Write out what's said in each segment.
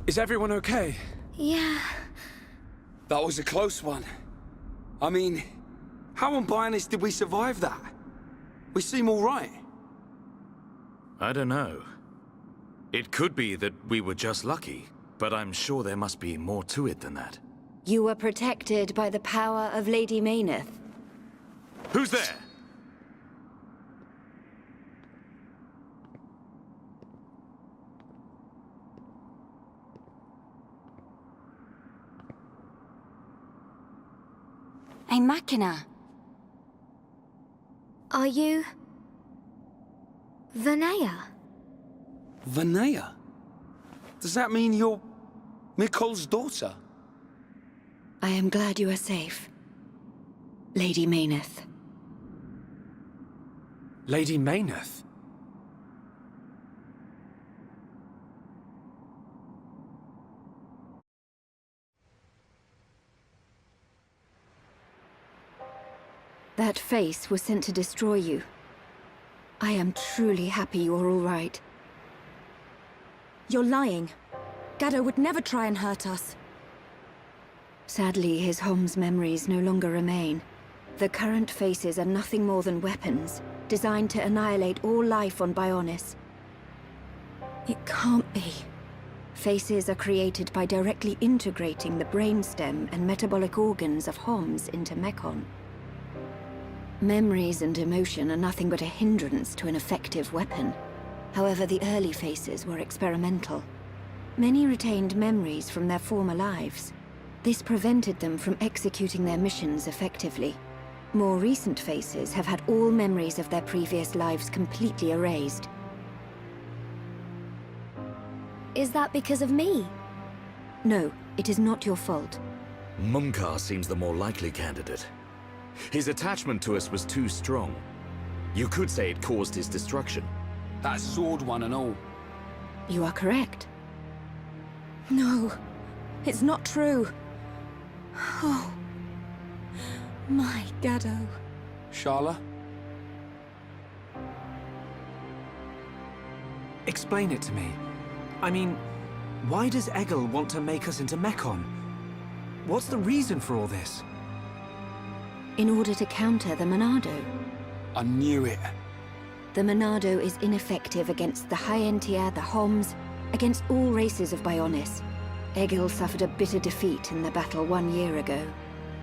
Is everyone okay? Yeah. That was a close one. I mean, how on Bionis did we survive that? We seem all right. I don't know. It could be that we were just lucky, but I'm sure there must be more to it than that. You were protected by the power of Lady Mayneth. Who's there? A Machina. Are you... Vanea? Vanea? Does that mean you're Mikol's daughter? I am glad you are safe. Lady Mayneth. Lady Mayneth? That face was sent to destroy you. I am truly happy you're all right. You're lying. Gaddo would never try and hurt us. Sadly, his Hom's memories no longer remain. The current faces are nothing more than weapons, designed to annihilate all life on Bionis. It can't be. Faces are created by directly integrating the brainstem and metabolic organs of Homs into Mechon. Memories and emotion are nothing but a hindrance to an effective weapon. However, the early faces were experimental. Many retained memories from their former lives. This prevented them from executing their missions effectively. More recent faces have had all memories of their previous lives completely erased. Is that because of me? No, it is not your fault. Mumkar seems the more likely candidate. His attachment to us was too strong. You could say it caused his destruction. That sword one and all. You are correct. No, it's not true. Oh, my Gaddo. Sharla? Explain it to me. I mean, why does Egil want to make us into Mechon? What's the reason for all this? In order to counter the Monado. I knew it. The Monado is ineffective against the High Entier, the Homs, against all races of Bionis. Egil suffered a bitter defeat in the battle 1 year ago.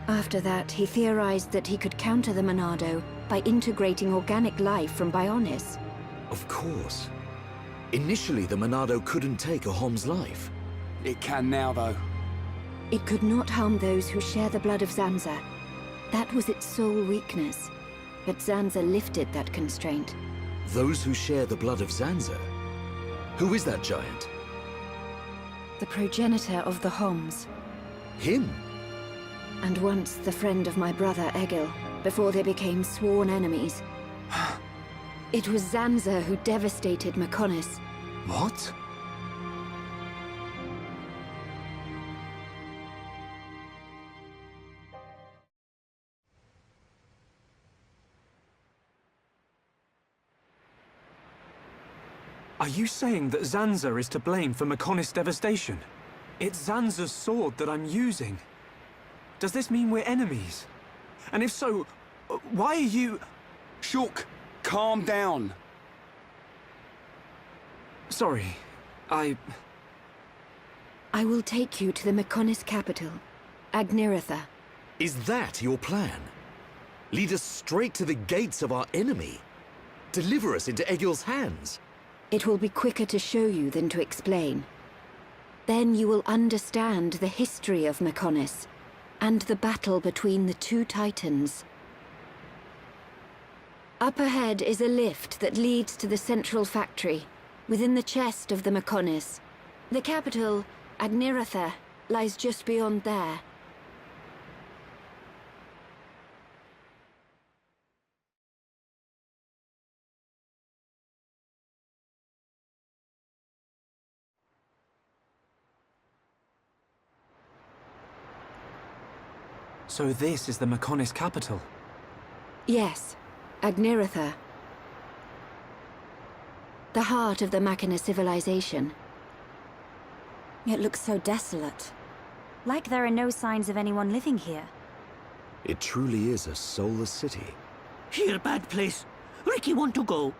After that, he theorized that he could counter the Monado by integrating organic life from Bionis. Of course. Initially, the Monado couldn't take a Hom's life. It can now, though. It could not harm those who share the blood of Zanza. That was its sole weakness. But Zanza lifted that constraint. Those who share the blood of Zanza? Who is that giant? The progenitor of the Homs. Him? And once the friend of my brother Egil, before they became sworn enemies. It was Zanza who devastated Mechonis. What? Are you saying that Zanza is to blame for Mechonis' devastation? It's Zanza's sword that I'm using. Does this mean we're enemies? And if so, why are you... Shulk, calm down. Sorry, I will take you to the Mechonis capital, Agniratha. Is that your plan? Lead us straight to the gates of our enemy? Deliver us into Egil's hands? It will be quicker to show you than to explain. Then you will understand the history of Mechonis, and the battle between the two titans. Up ahead is a lift that leads to the central factory, within the chest of the Mechonis. The capital, Agniratha, lies just beyond there. So this is the Mechonis capital? Yes, Agniratha. The heart of the Machina civilization. It looks so desolate. Like there are no signs of anyone living here. It truly is a soulless city. Here, bad place. Ricky want to go.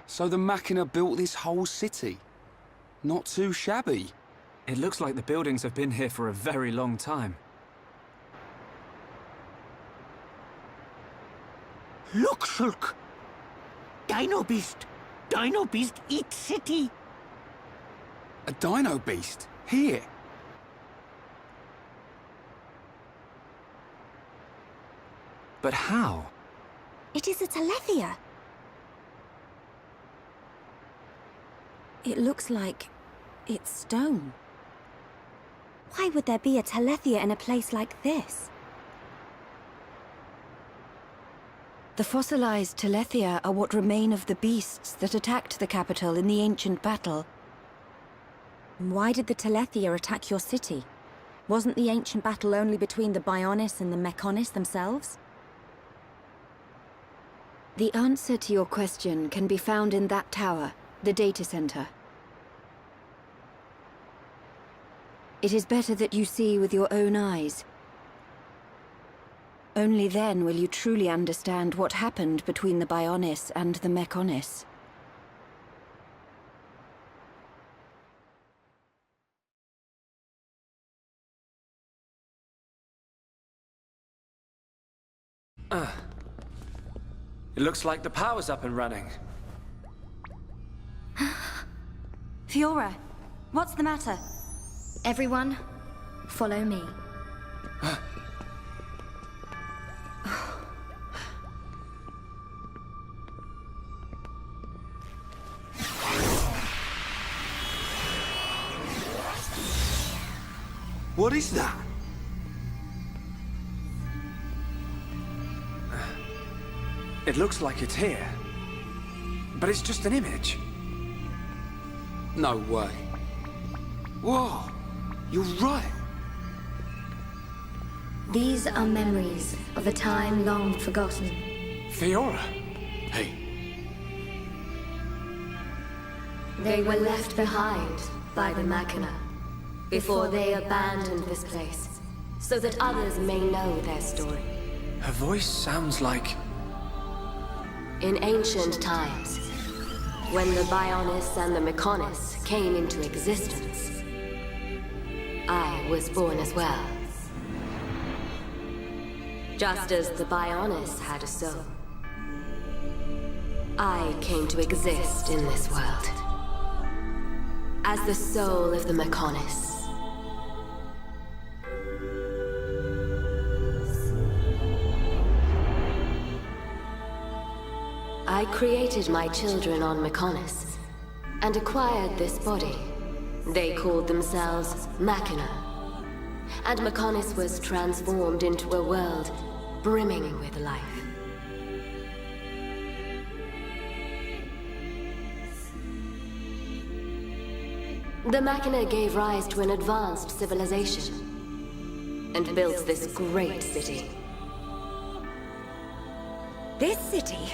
So the Machina built this whole city? Not too shabby. It looks like the buildings have been here for a very long time. Look, Shulk. Dino Beast. Dino Beast eat city. A dino beast? Here? But how? It is a Telethia. It looks like it's stone. Why would there be a Telethia in a place like this? The fossilized Telethia are what remain of the beasts that attacked the capital in the ancient battle. Why did the Telethia attack your city? Wasn't the ancient battle only between the Bionis and the Mechonis themselves? The answer to your question can be found in that tower, the data center. It is better that you see with your own eyes. Only then will you truly understand what happened between the Bionis and the Mechonis. It looks like the power's up and running. Fiora, what's the matter? Everyone, follow me. What is that? It looks like it's here. But it's just an image. No way. Whoa, you're right. These are memories of a time long forgotten. Fiora. Hey, They were left behind by the Machina before they abandoned this place, so that others may know their story. Her voice sounds like... In ancient times, when the Bionis and the Mechonis came into existence, I was born as well. Just as the Bionis had a soul, I came to exist in this world as the soul of the Mechonis. I created my children on Mechonis and acquired this body. They called themselves Machina, and Mechonis was transformed into a world brimming with life. The Machina gave rise to an advanced civilization and built this great city. This city?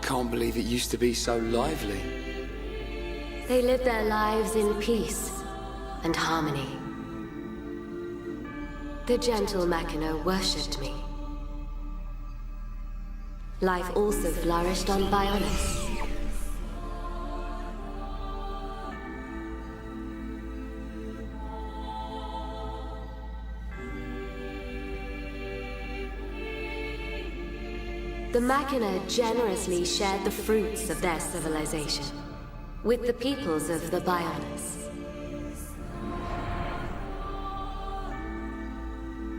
Can't believe it used to be so lively. They lived their lives in peace and harmony. The gentle Machina worshipped me. Life also flourished on Bionis. The Machina generously shared the fruits of their civilization with the peoples of the Bionis.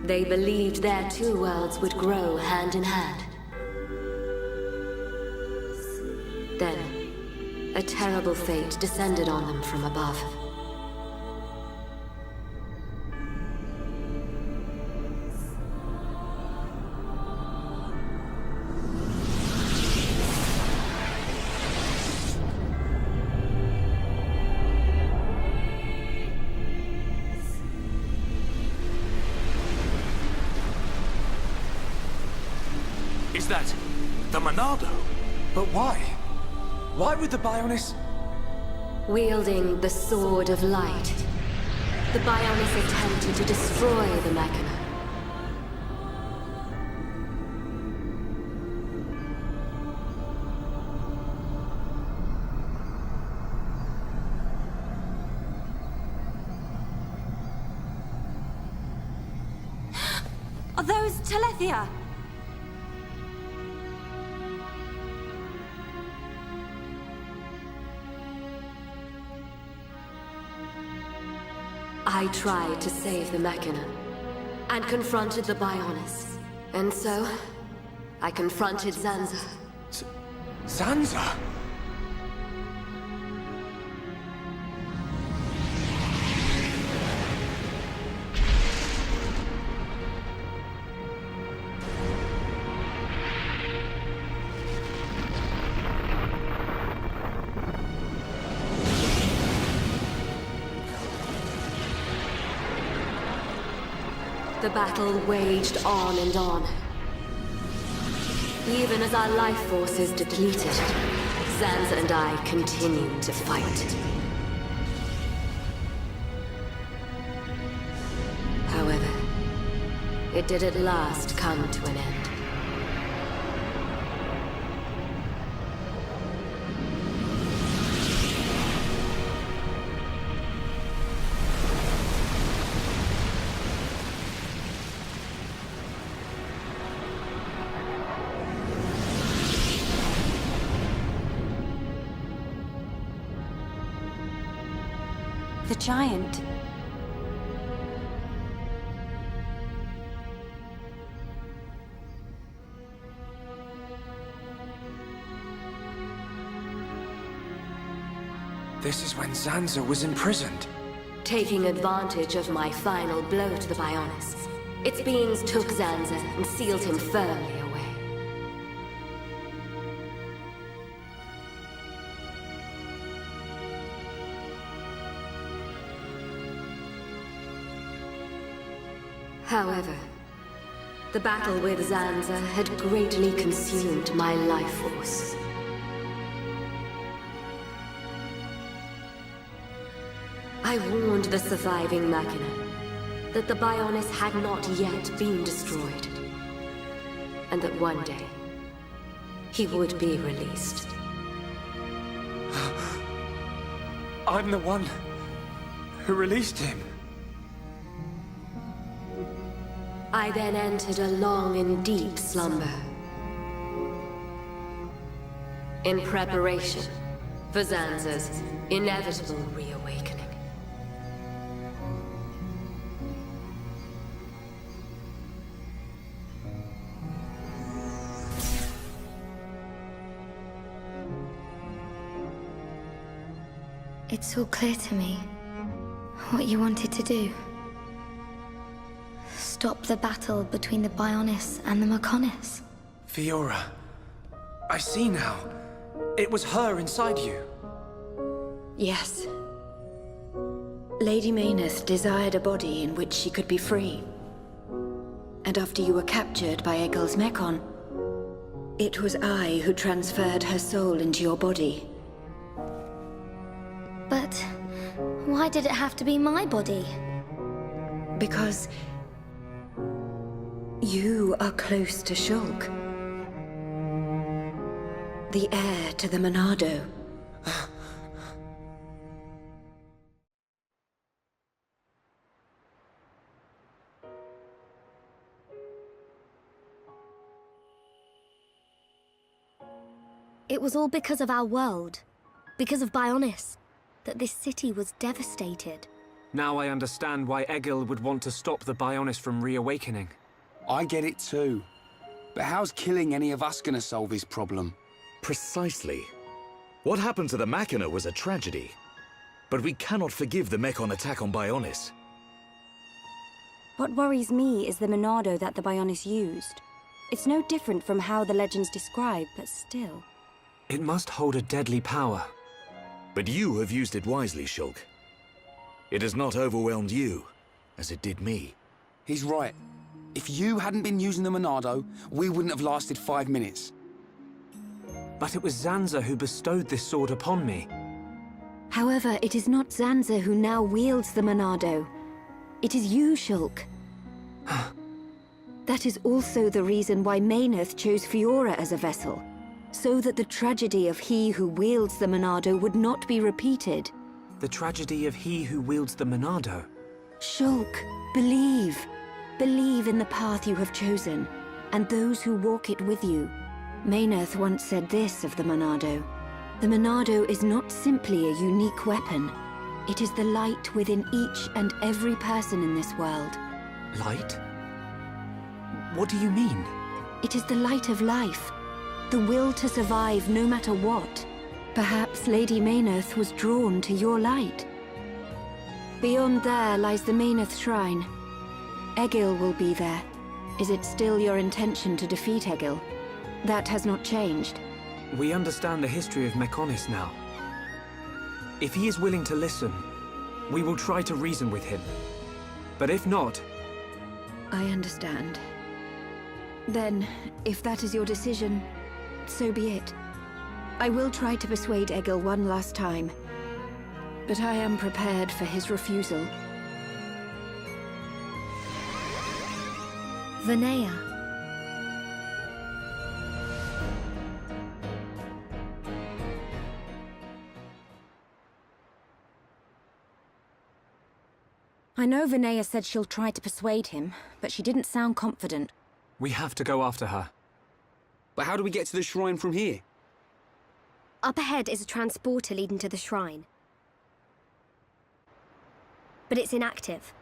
They believed their two worlds would grow hand in hand. Then, a terrible fate descended on them from above. Is that... The Monado? But why? Why would the Bionis... Wielding the Sword of Light, the Bionis attempted to destroy the Machina. Are those Telethia? I tried to save the Machina, and confronted the Bionis. And so, I confronted Zanza. Zanza? The battle waged on and on. Even as our life forces depleted, Zanza and I continued to fight. However, it did at last come to an end. The giant. This is when Zanza was imprisoned. Taking advantage of my final blow to the Bionis, its beings took Zanza and sealed him firmly away. However, the battle with Zanza had greatly consumed my life force. I warned the surviving Machina that the Bionis had not yet been destroyed, and that one day he would be released. I'm the one who released him. I then entered a long and deep slumber, in preparation for Zanza's inevitable reawakening. It's all clear to me what you wanted to do. Stop the battle between the Bionis and the Mechonis. Fiora, I see now. It was her inside you. Yes. Lady Mayneth desired a body in which she could be free. And after you were captured by Egil's Mechon, it was I who transferred her soul into your body. But why did it have to be my body? Because you are close to Shulk, the heir to the Monado. It was all because of our world, because of Bionis, that this city was devastated. Now I understand why Egil would want to stop the Bionis from reawakening. I get it too. But how's killing any of us gonna solve his problem? Precisely. What happened to the Machina was a tragedy. But we cannot forgive the Mechon attack on Bionis. What worries me is the Monado that the Bionis used. It's no different from how the legends describe, but still. It must hold a deadly power. But you have used it wisely, Shulk. It has not overwhelmed you, as it did me. He's right. If you hadn't been using the Monado, we wouldn't have lasted 5 minutes. But it was Zanza who bestowed this sword upon me. However, it is not Zanza who now wields the Monado. It is you, Shulk. That is also the reason why Mayneth chose Fiora as a vessel, so that the tragedy of he who wields the Monado would not be repeated. The tragedy of he who wields the Monado. Shulk, believe. Believe in the path you have chosen, and those who walk it with you. Mayneth once said this of the Monado. The Monado is not simply a unique weapon. It is the light within each and every person in this world. Light? What do you mean? It is the light of life. The will to survive no matter what. Perhaps Lady Mayneth was drawn to your light. Beyond there lies the Mayneth Shrine. Egil will be there. Is it still your intention to defeat Egil? That has not changed. We understand the history of Mechonis now. If he is willing to listen, we will try to reason with him. But if not... I understand. Then, if that is your decision, so be it. I will try to persuade Egil one last time. But I am prepared for his refusal. Vinaya. I know Vinaya said she'll try to persuade him, but she didn't sound confident. We have to go after her. But how do we get to the shrine from here? Up ahead is a transporter leading to the shrine. But it's inactive.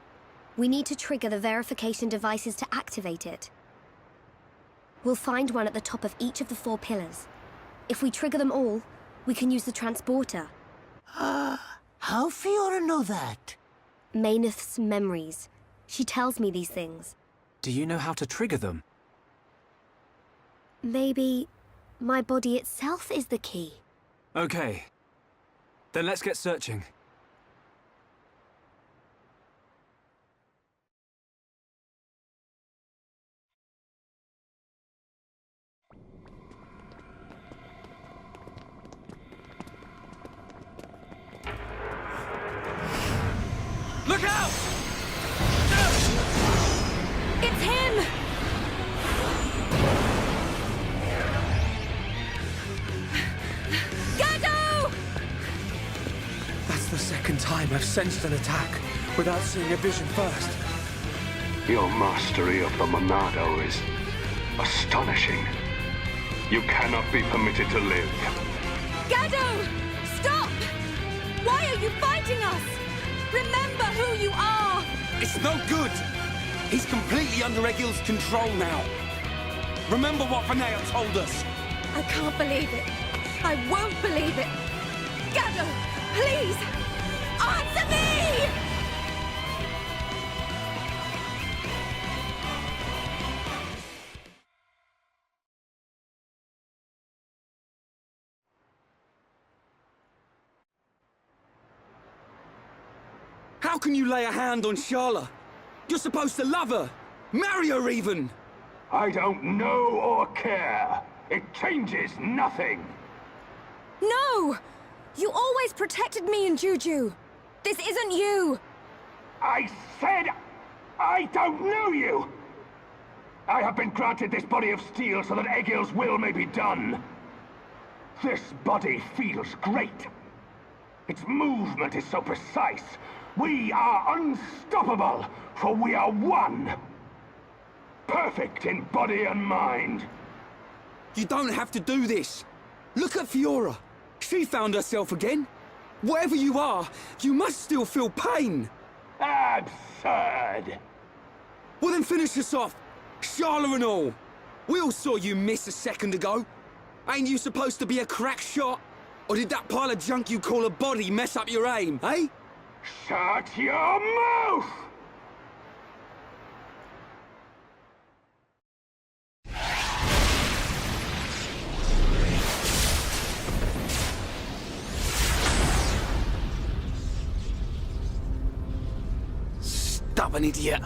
We need to trigger the verification devices to activate it. We'll find one at the top of each of the 4 pillars. If we trigger them all, we can use the transporter. How Fiora know that? Mayneth's memories. She tells me these things. Do you know how to trigger them? Maybe my body itself is the key. Okay. Then let's get searching. Look out! It's him! Gado! That's the second time I've sensed an attack without seeing a vision first. Your mastery of the Monado is astonishing. You cannot be permitted to live. Gado! Stop! Why are you fighting us? Remember who you are! It's no good! He's completely under Egil's control now. Remember what Vinaya told us. I can't believe it. I won't believe it. Gado, please! Answer me! How can you lay a hand on Sharla? You're supposed to love her! Marry her even! I don't know or care. It changes nothing. No! You always protected me and Juju. This isn't you! I said I don't know you! I have been granted this body of steel so that Egil's will may be done. This body feels great. Its movement is so precise. We are unstoppable, for we are one. Perfect in body and mind. You don't have to do this. Look at Fiora. She found herself again. Whatever you are, you must still feel pain. Absurd. Well then finish us off. Sharla and all. We all saw you miss a second ago. Ain't you supposed to be a crack shot? Or did that pile of junk you call a body mess up your aim, eh? Shut your mouth! Stubborn idiot.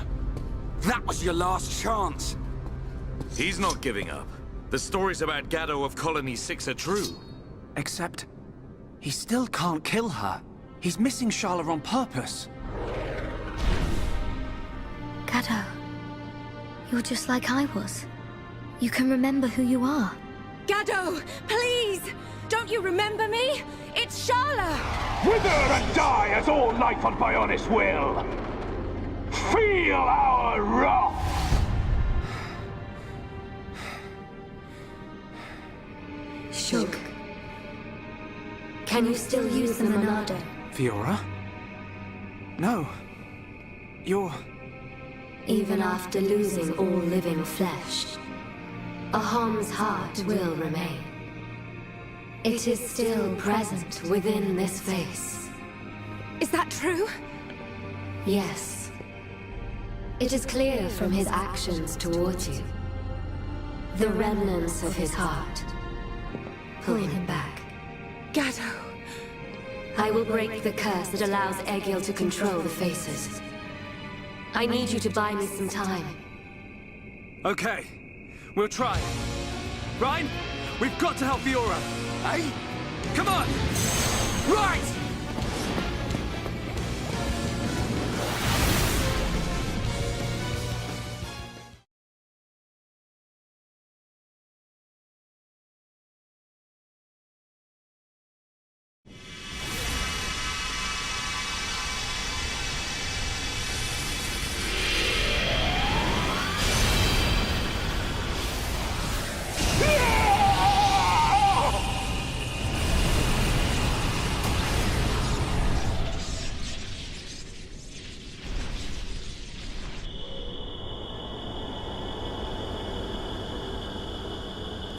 That was your last chance. He's not giving up. The stories about Gaddo of Colony 6 are true. Except, he still can't kill her. He's missing Sharla on purpose. Gaddo, you're just like I was. You can remember who you are. Gaddo, please! Don't you remember me? It's Sharla! Wither and die as all life on Bionis will! Feel our wrath! Shug. Can you still use the Monado? Fiora? No. You're... Even after losing all living flesh, Ahom's heart will remain. It is still present within this face. Is that true? Yes. It is clear from his actions towards you. The remnants of his heart pull him back. Gaddo. I will break the curse that allows Egil to control the faces. I need you to buy me some time. Okay. We'll try. Ryan, we've got to help Fiora. Hey? Come on! Right!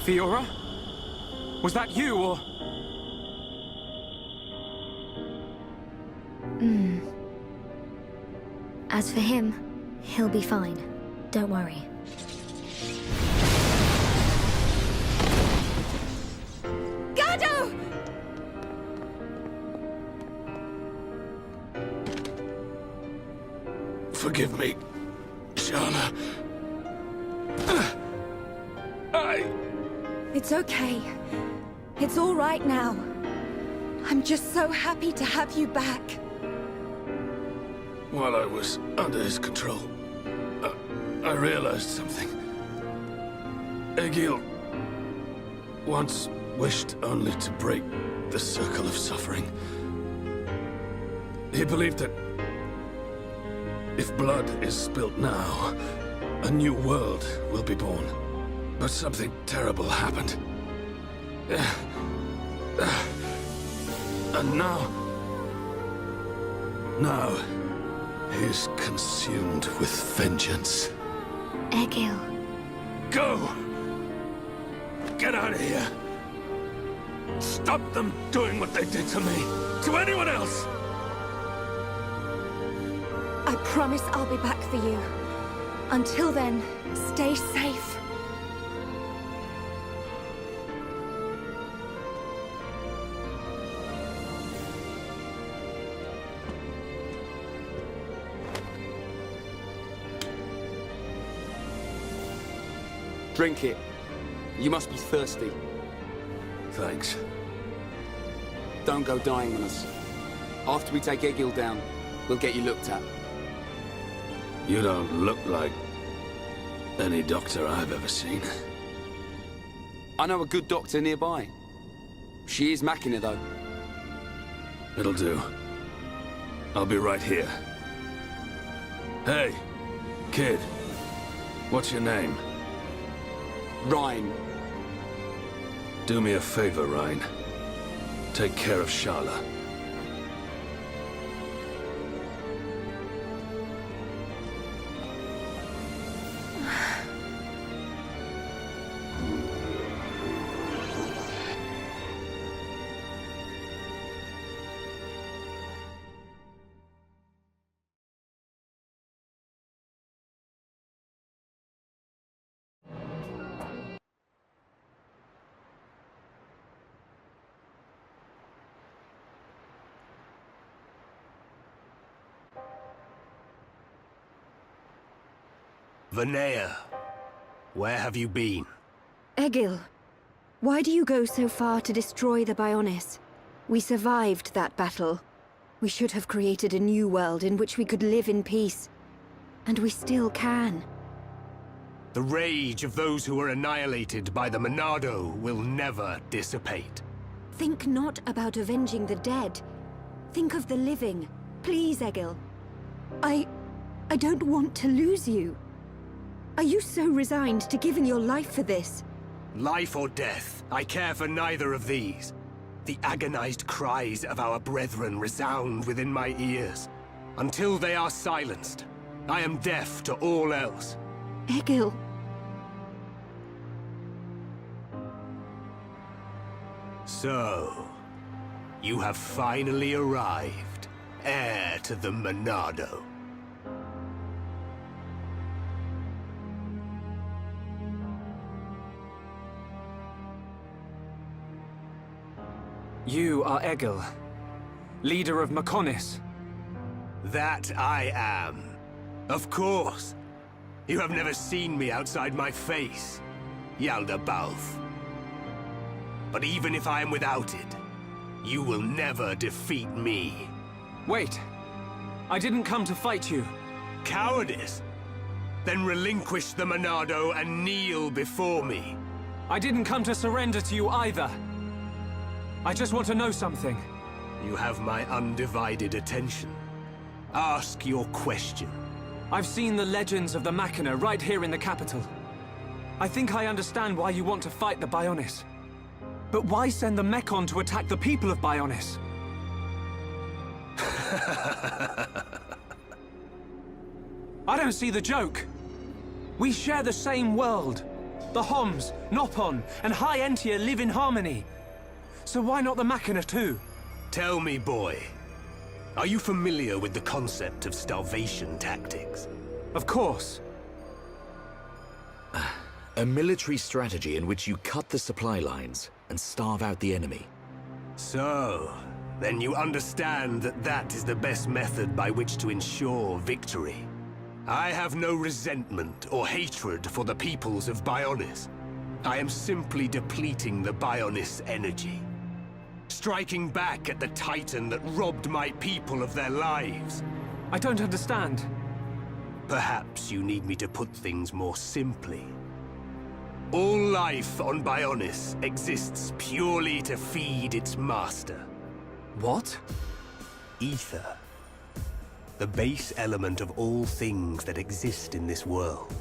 Fiora? Was that you, or...? As for him, he'll be fine. Don't worry. Gaddo! Forgive me, Sharla. It's okay. It's all right now. I'm just so happy to have you back. While I was under his control, I realized something. Egil once wished only to break the circle of suffering. He believed that if blood is spilt now, a new world will be born. But something terrible happened. And now, he's consumed with vengeance. Egil. Go! Get out of here! Stop them doing what they did to me! To anyone else! I promise I'll be back for you. Until then, stay safe. Drink it. You must be thirsty. Thanks. Don't go dying on us. After we take Egil down, we'll get you looked at. You don't look like any doctor I've ever seen. I know a good doctor nearby. She is Machina, though. It'll do. I'll be right here. Hey, kid. What's your name? Ryan. Do me a favor, Ryan. Take care of Sharla. Vanea, where have you been? Egil, why do you go so far to destroy the Bionis? We survived that battle. We should have created a new world in which we could live in peace. And we still can. The rage of those who were annihilated by the Monado will never dissipate. Think not about avenging the dead. Think of the living. Please, Egil. I don't want to lose you. Are you so resigned to giving your life for this? Life or death, I care for neither of these. The agonized cries of our brethren resound within my ears. Until they are silenced, I am deaf to all else. Egil. So, you have finally arrived, heir to the Monado. You are Egil, leader of Mechonis. That I am. Of course. You have never seen me outside my face, Yaldabaoth. But even if I am without it, you will never defeat me. Wait. I didn't come to fight you. Cowardice? Then relinquish the Monado and kneel before me. I didn't come to surrender to you either. I just want to know something. You have my undivided attention. Ask your question. I've seen the legends of the Machina right here in the capital. I think I understand why you want to fight the Bionis. But why send the Mechon to attack the people of Bionis? I don't see the joke. We share the same world. The Homs, Nopon, and High Entia live in harmony. So why not the Machina too? Tell me, boy. Are you familiar with the concept of starvation tactics? Of course. A military strategy in which you cut the supply lines and starve out the enemy. So, then you understand that that is the best method by which to ensure victory. I have no resentment or hatred for the peoples of Bionis. I am simply depleting the Bionis energy. Striking back at the Titan that robbed my people of their lives. I don't understand. Perhaps you need me to put things more simply. All life on Bionis exists purely to feed its master. What? Ether. The base element of all things that exist in this world.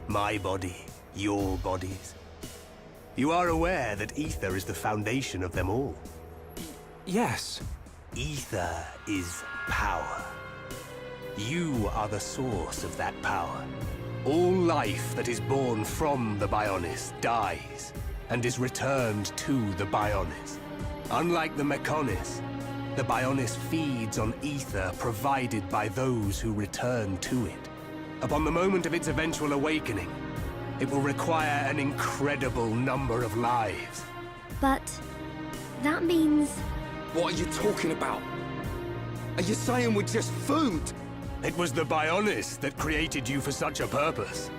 My body, your bodies. You are aware that ether is the foundation of them all. Yes. Ether is power. You are the source of that power. All life that is born from the Bionis dies, and is returned to the Bionis. Unlike the Mechonis, the Bionis feeds on ether provided by those who return to it. Upon the moment of its eventual awakening, it will require an incredible number of lives. But that means... What are you talking about? Are you saying we're just food? It was the Bionis that created you for such a purpose,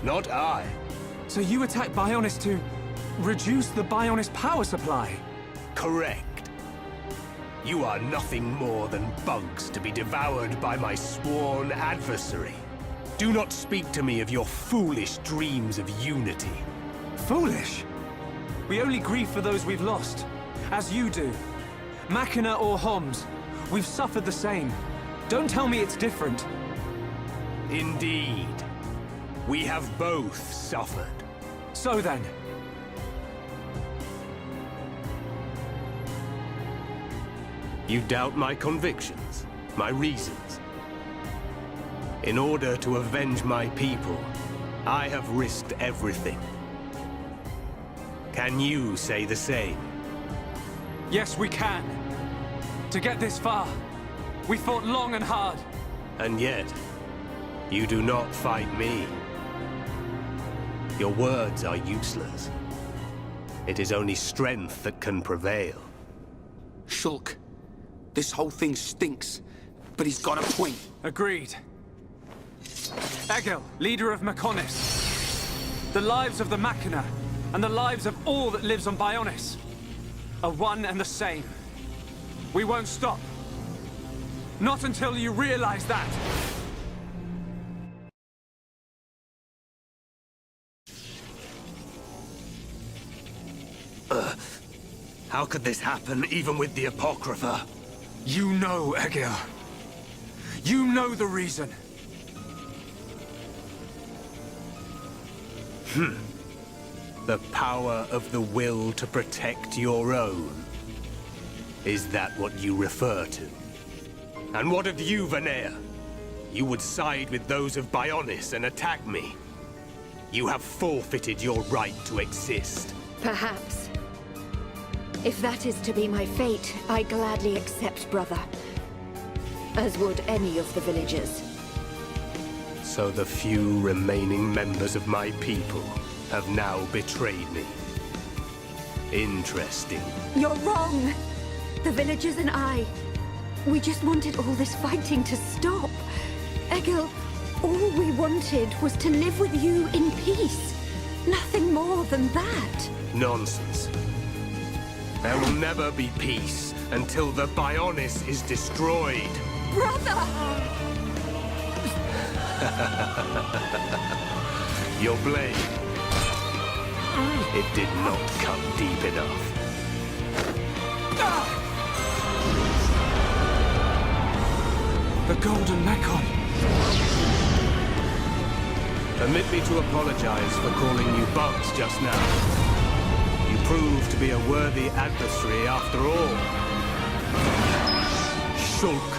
not I. So you attack Bionis to reduce the Bionis power supply? Correct. You are nothing more than bugs to be devoured by my sworn adversary. Do not speak to me of your foolish dreams of unity. Foolish? We only grieve for those we've lost, as you do. Machina or Homs, we've suffered the same. Don't tell me it's different. Indeed. We have both suffered. So then. You doubt my convictions, my reasons. In order to avenge my people, I have risked everything. Can you say the same? Yes, we can. To get this far, we fought long and hard. And yet, you do not fight me. Your words are useless. It is only strength that can prevail. Shulk, this whole thing stinks, but he's got a point. Agreed. Egil, leader of Mechonis. The lives of the Machina, and the lives of all that lives on Bionis are one and the same. We won't stop. Not until you realize that. How could this happen, even with the Apocrypha? You know, Egil. You know the reason. The power of the will to protect your own. Is that what you refer to? And what of you, Vanea? You would side with those of Bionis and attack me. You have forfeited your right to exist. Perhaps. If that is to be my fate, I gladly accept, brother. As would any of the villagers. So the few remaining members of my people have now betrayed me. Interesting. You're wrong! The villagers and I, we just wanted all this fighting to stop. Egil, all we wanted was to live with you in peace. Nothing more than that. Nonsense. There will never be peace until the Bionis is destroyed. Brother! Your blade. It did not come deep enough. The Golden Mechon. Permit me to apologize for calling you bugs just now. You proved to be a worthy adversary after all. Shulk.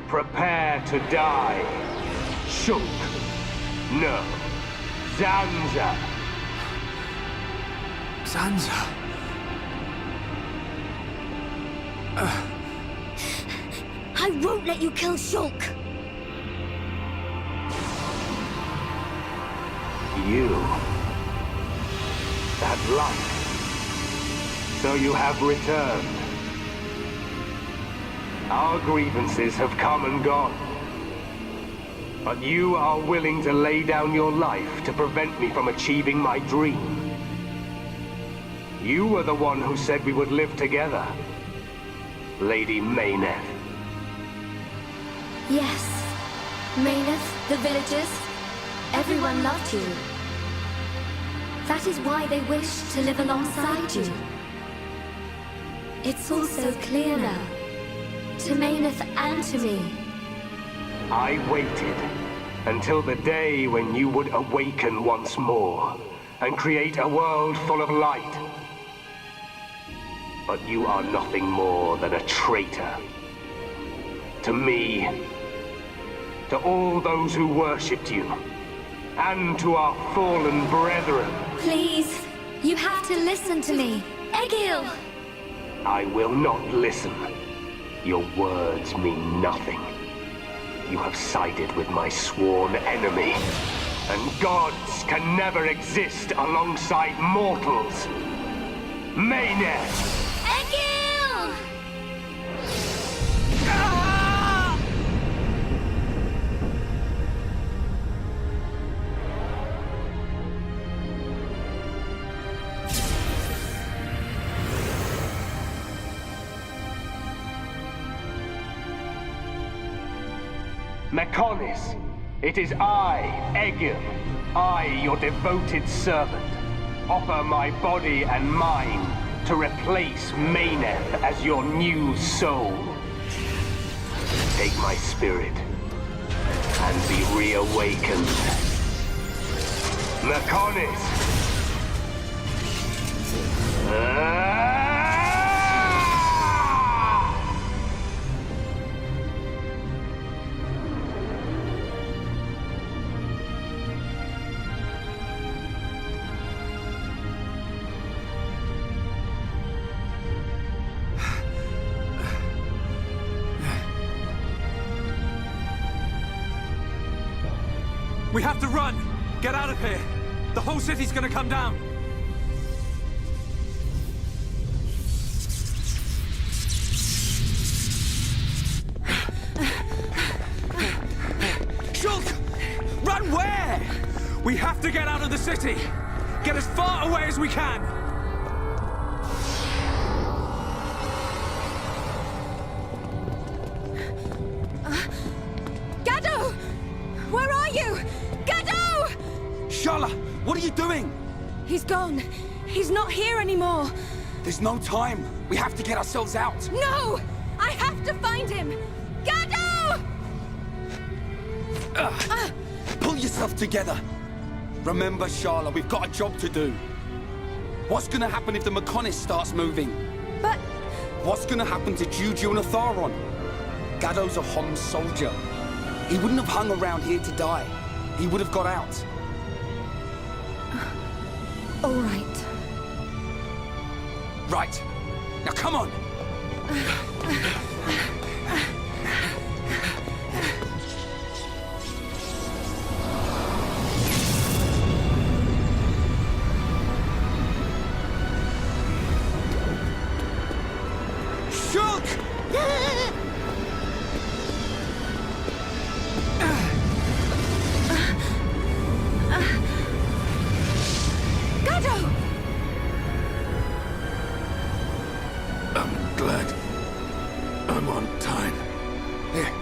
Prepare to die. Shulk. No. Zanza. Zanza. I won't let you kill Shulk! You. That light. So you have returned. Our grievances have come and gone. But you are willing to lay down your life to prevent me from achieving my dream. You were the one who said we would live together. Lady Mayneth. Yes. Mayneth, the villagers, everyone loved you. That is why they wished to live alongside you. It's all so clear now. To Mayneth and to me. I waited until the day when you would awaken once more and create a world full of light. But you are nothing more than a traitor. To me, to all those who worshipped you, and to our fallen brethren. Please, you have to listen to me. Egil! I will not listen. Your words mean nothing. You have sided with my sworn enemy. And gods can never exist alongside mortals. Mayneth! Egil! Mechonis, it is I, Egil, I, your devoted servant, offer my body and mind to replace Mayneth as your new soul. Take my spirit and be reawakened. Mechonis! We have to run! Get out of here! The whole city's gonna come down! city! Get as far away as we can! Gado! Where are you? Gado! Sharla, what are you doing? He's gone. He's not here anymore. There's no time. We have to get ourselves out. No! I have to find him! Gado! Pull yourself together. Remember, Sharla, we've got a job to do. What's gonna happen if the Mechonis starts moving? But... What's gonna happen to Juju and Atharon? Gado's a Homs soldier. He wouldn't have hung around here to die. He would have got out. All right. Right. Now come on! Shulk! Gado! I'm glad I'm on time. Here,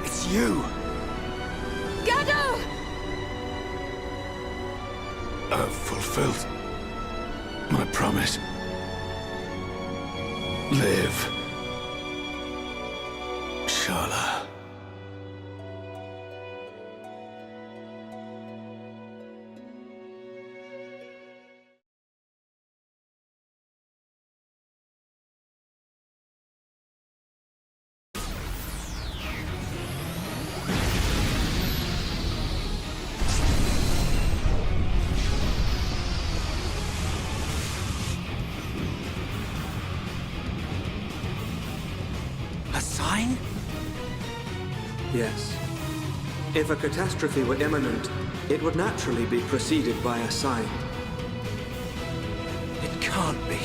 it's you! Gado! I've fulfilled my promise. Live, Sharla. A sign? Yes. If a catastrophe were imminent, it would naturally be preceded by a sign. It can't be.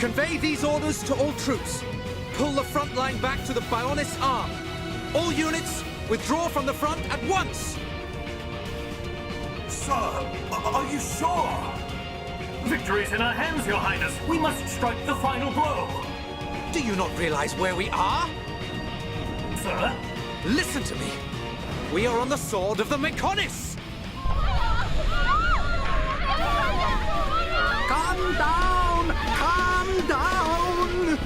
Convey these orders to all troops. Pull the front line back to the Bionis arm. All units, withdraw from the front at once! Sir, are you sure? Victory's in our hands, Your Highness. We must strike the final blow. Do you not realize where we are? Sir? Listen to me. We are on the sword of the Mechonis! Calm down! Calm down!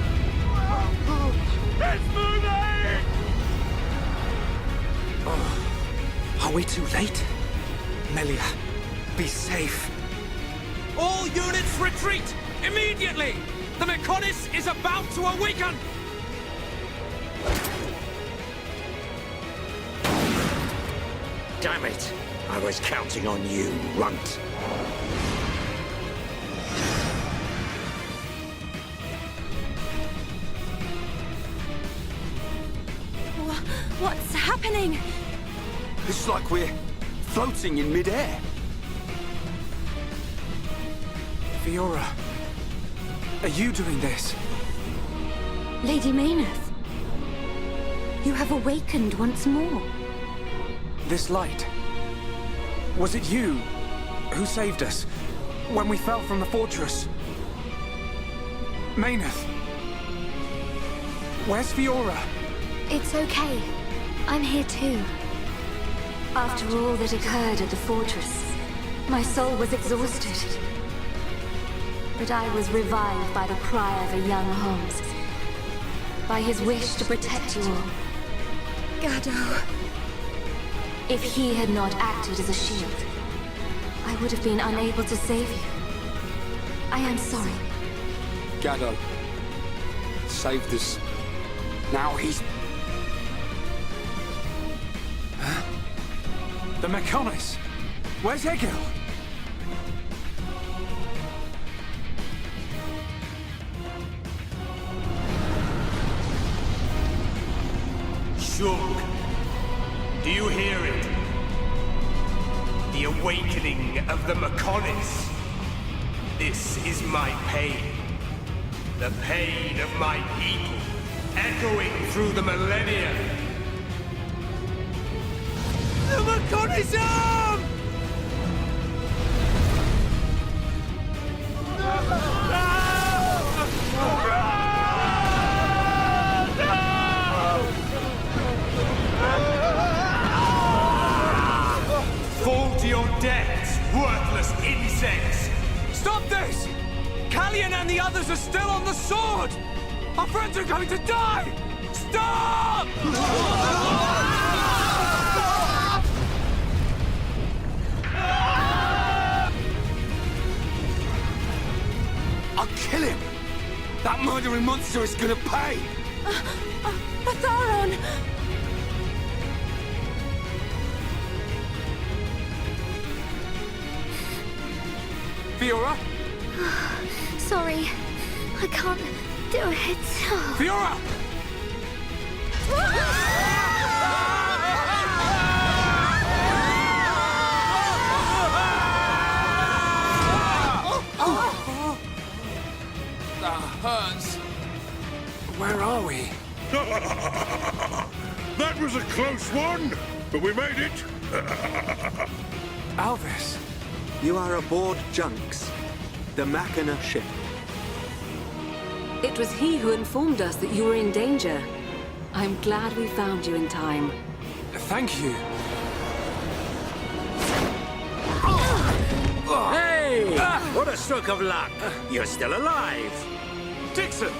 It's moving! Are we too late? Melia, be safe. All units retreat! Immediately! The Mechonis is about to awaken! Damn it! I was counting on you, runt. What's happening? It's like we're floating in midair. Fiora, are you doing this? Lady Mayneth, you have awakened once more. This light. Was it you who saved us when we fell from the fortress? Mayneth, where's Fiora? It's okay. I'm here too. After all that occurred at the fortress, my soul was exhausted. But I was revived by the cry of a young Homs. By his wish to protect you all. Gado. If he had not acted as a shield, I would have been unable to save you. I am sorry. Gado saved us. Now he's... The Mechonis! Where's Egil? Shulk, do you hear it? The awakening of the Mechonis. This is my pain. The pain of my people, echoing through the millennia. The Mechonis arm! Fall to your deaths, worthless insects! Stop this! Callion and the others are still on the sword! Our friends are going to die! Stop! I'll kill him! That murdering monster is gonna pay! Atharon! Fiora? Sorry, I can't do it. Fiora! That hurts. Where are we? That was a close one, but we made it. Alvis. You are aboard Junks, the Machina ship. It was he who informed us that you were in danger. I'm glad we found you in time. Thank you. Hey! What a stroke of luck! You're still alive! Dixon!